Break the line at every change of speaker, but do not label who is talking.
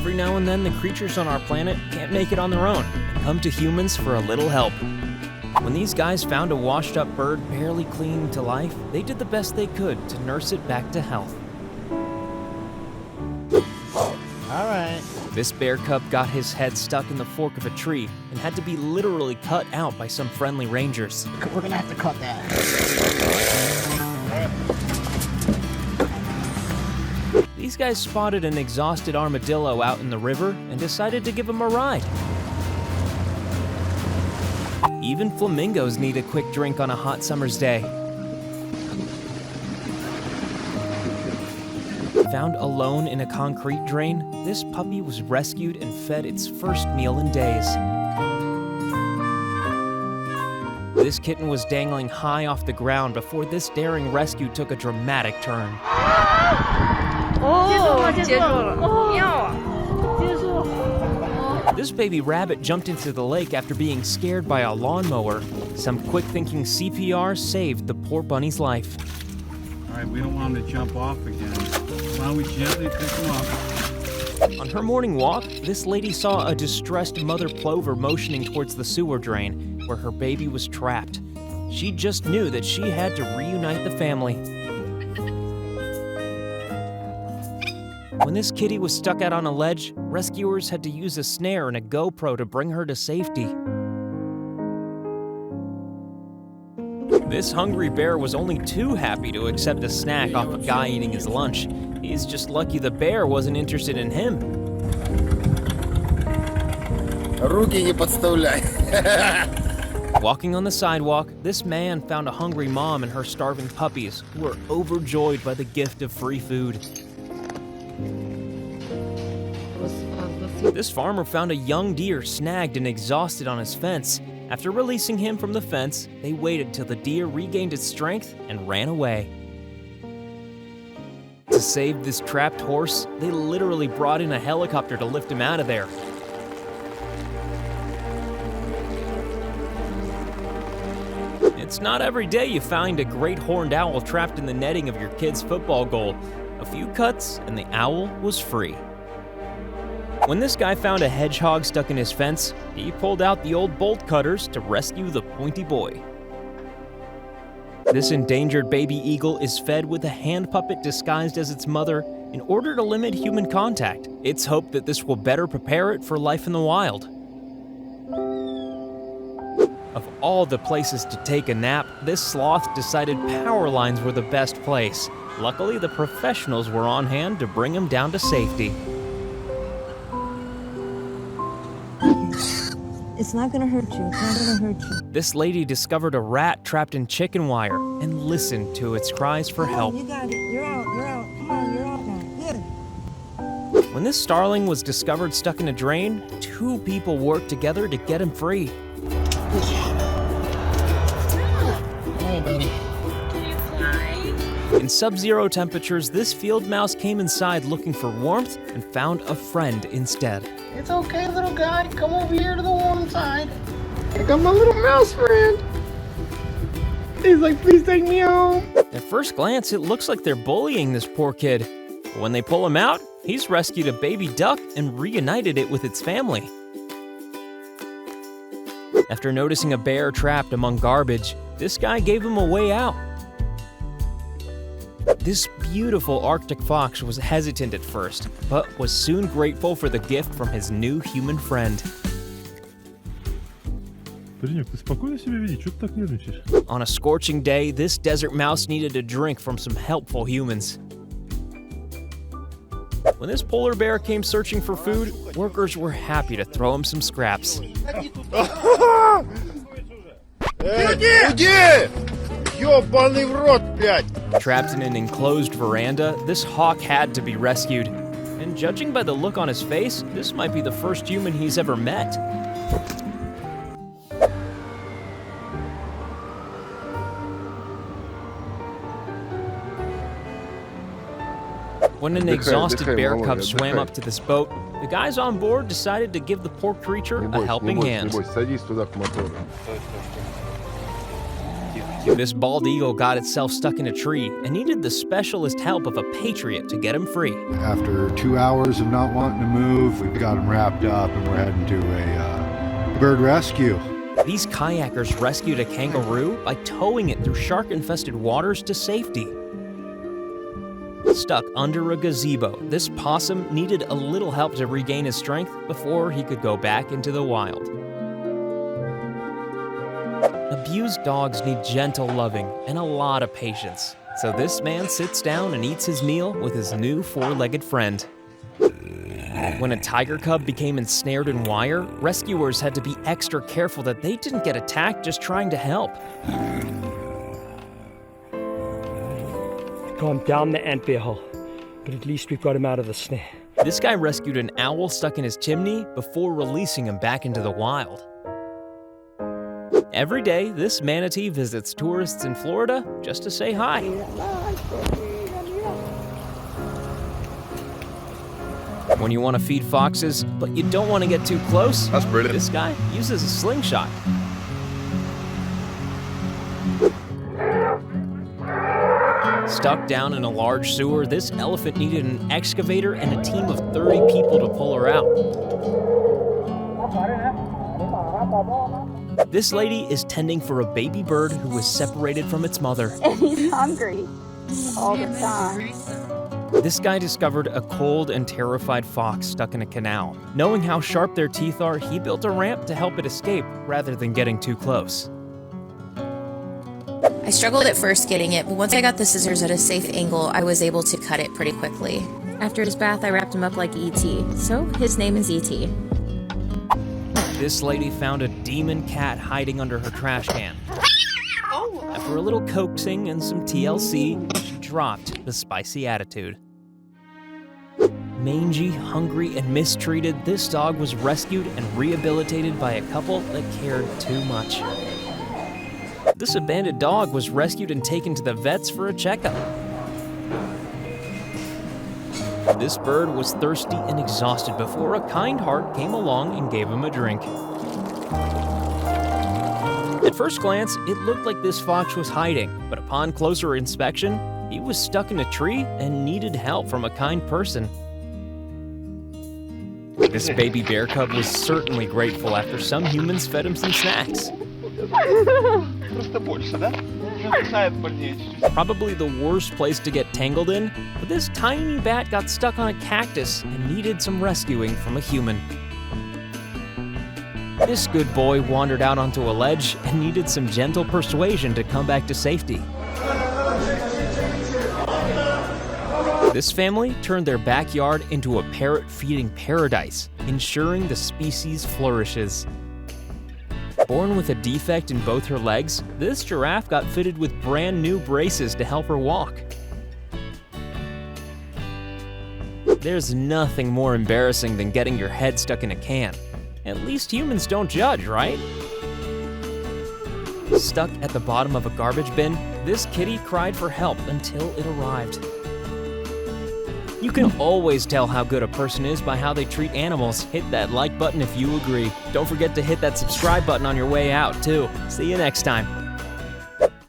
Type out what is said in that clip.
every now and then the creatures on our planet can't make it on their own and come to humans for a little help. When these guys found a washed-up bird barely clinging to life, they did the best they could to nurse it back to health.
All right.
This bear cub got his head stuck in the fork of a tree and had to be literally cut out by some friendly rangers.
We're gonna have to cut that.
These guys spotted an exhausted armadillo out in the river and decided to give him a ride. Even flamingos need a quick drink on a hot summer's day. Found alone in a concrete drain, this puppy was rescued and fed its first meal in days. This kitten was dangling high off the ground before this daring rescue took a dramatic turn. This baby rabbit jumped into the lake after being scared by a lawnmower. Some quick-thinking CPR saved the poor bunny's life.
All right, we don't want him to jump off again. Why don't we gently pick him up?
On her morning walk, this lady saw a distressed mother plover motioning towards the sewer drain, where her baby was trapped. She just knew that she had to reunite the family. When this kitty was stuck out on a ledge, rescuers had to use a snare and a GoPro to bring her to safety. This hungry bear was only too happy to accept a snack off a guy eating his lunch. He's just lucky the bear wasn't interested in him.
Руки не подставляй.
Walking on the sidewalk, this man found a hungry mom and her starving puppies, who were overjoyed by the gift of free food. This farmer found a young deer snagged and exhausted on his fence. After releasing him from the fence, they waited till the deer regained its strength and ran away. To save this trapped horse, they literally brought in a helicopter to lift him out of there. It's not every day you find a great horned owl trapped in the netting of your kid's football goal. A few cuts and the owl was free. When this guy found a hedgehog stuck in his fence, he pulled out the old bolt cutters to rescue the pointy boy. This endangered baby eagle is fed with a hand puppet disguised as its mother in order to limit human contact. It's hoped that this will better prepare it for life in the wild. Of all the places to take a nap, this sloth decided power lines were the best place. Luckily, the professionals were on hand to bring him down to safety.
It's not gonna hurt you. It's not gonna hurt you.
This lady discovered a rat trapped in chicken wire and listened to its cries for help.
You got it. You're out. You're out. Come on, you're out now. Good.
When this starling was discovered stuck in a drain, 2 people worked together to get him free.
Hey, baby.
Can you fly?
In sub-zero temperatures, this field mouse came inside looking for warmth and found a friend instead.
It's okay, little guy. Come over here to the warm side. I got my little mouse friend. He's like, please take me home.
At first glance, it looks like they're bullying this poor kid. But when they pull him out, he's rescued a baby duck and reunited it with its family. After noticing a bear trapped among garbage, this guy gave him a way out. This beautiful Arctic fox was hesitant at first, but was soon grateful for the gift from his new human friend. On a scorching day, this desert mouse needed a drink from some helpful humans. When this polar bear came searching for food, workers were happy to throw him some scraps. Trapped in an enclosed veranda, this hawk had to be rescued. And judging by the look on his face, this might be the first human he's ever met. When an exhausted bear cub swam up to this boat, the guys on board decided to give the poor creature a helping hand. This bald eagle got itself stuck in a tree and needed the specialist help of a patriot to get him free.
After 2 hours of not wanting to move, we got him wrapped up and we're heading to a bird rescue.
These kayakers rescued a kangaroo by towing it through shark-infested waters to safety. Stuck under a gazebo, this possum needed a little help to regain his strength before he could go back into the wild. Abused dogs need gentle loving and a lot of patience, so this man sits down and eats his meal with his new four-legged friend. When a tiger cub became ensnared in wire, rescuers had to be extra careful that they didn't get attacked just trying to help.
Gone down the antbeer, but at least we've got him out of the snare.
This guy rescued an owl stuck in his chimney before releasing him back into the wild. Every day, this manatee visits tourists in Florida just to say hi. When you want to feed foxes, but you don't want to get too close,
That's brilliant.
this guy uses a slingshot. Stuck down in a large sewer, this elephant needed an excavator and a team of 30 people to pull her out. This lady is tending for a baby bird who was separated from its mother.
And he's hungry all the time.
This guy discovered a cold and terrified fox stuck in a canal. Knowing how sharp their teeth are, he built a ramp to help it escape rather than getting too close.
I struggled at first getting it, but once I got the scissors at a safe angle, I was able to cut it pretty quickly. After his bath, I wrapped him up like E.T., so his name is E.T.
This lady found a demon cat hiding under her trash can. After a little coaxing and some TLC, she dropped the spicy attitude. Mangy, hungry, and mistreated, this dog was rescued and rehabilitated by a couple that cared too much. This abandoned dog was rescued and taken to the vets for a checkup. This bird was thirsty and exhausted before a kind heart came along and gave him a drink. At first glance, it looked like this fox was hiding, but upon closer inspection, he was stuck in a tree and needed help from a kind person. This baby bear cub was certainly grateful after some humans fed him some snacks. Probably the worst place to get tangled in, but this tiny bat got stuck on a cactus and needed some rescuing from a human. This good boy wandered out onto a ledge and needed some gentle persuasion to come back to safety. This family turned their backyard into a parrot feeding paradise, ensuring the species flourishes. Born with a defect in both her legs, this giraffe got fitted with brand new braces to help her walk. There's nothing more embarrassing than getting your head stuck in a can. At least humans don't judge, right? Stuck at the bottom of a garbage bin, this kitty cried for help until it arrived. You can always tell how good a person is by how they treat animals. Hit that like button if you agree. Don't forget to hit that subscribe button on your way out, too. See you next time.